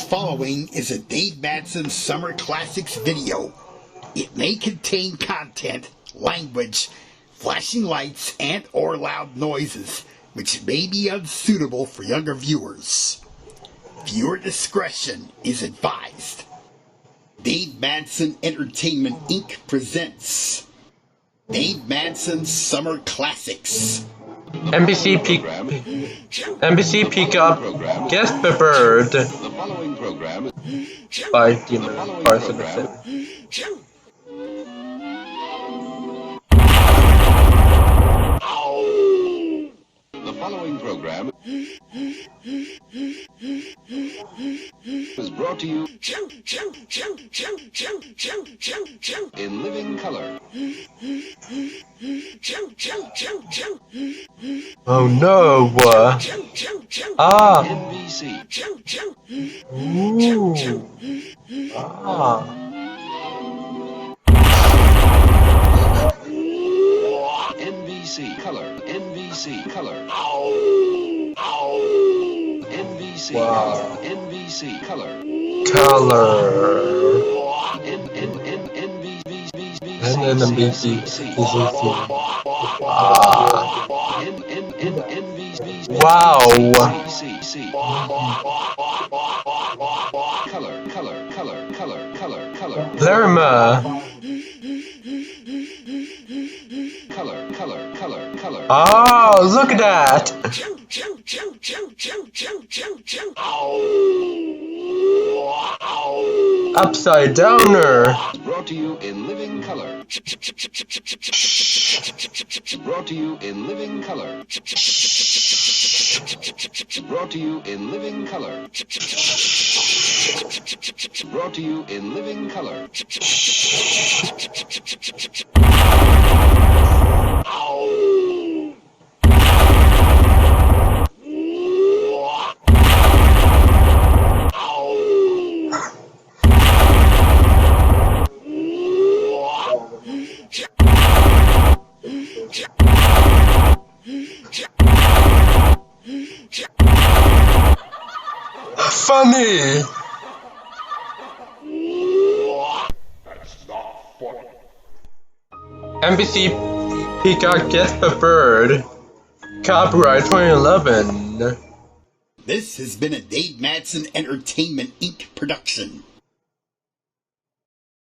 following is a Dave Madsen Summer Classics video. It may contain content, language, flashing lights, and or loud noises, which may be unsuitable for younger viewers. Viewer discretion is advised. Dave Madsen Entertainment Inc. presents Dave Madsen Summer Classics. NBC Pick Up Get the Bird by Demon Parson. The following program is brought to you in living color. Oh no! NBC. Ooh. NBC color. NBC color. NBC Wow. color. NBC color. Wow. Color. Lerma. Color. Oh, look at that. Upside downer. Brought to you in living color. Brought to you in living color. Brought to you in living color. Brought to you in living color. Funny. NBC Peacock Get the Bird. Copyright 2011. This has been a Dave Madsen Entertainment Inc. production.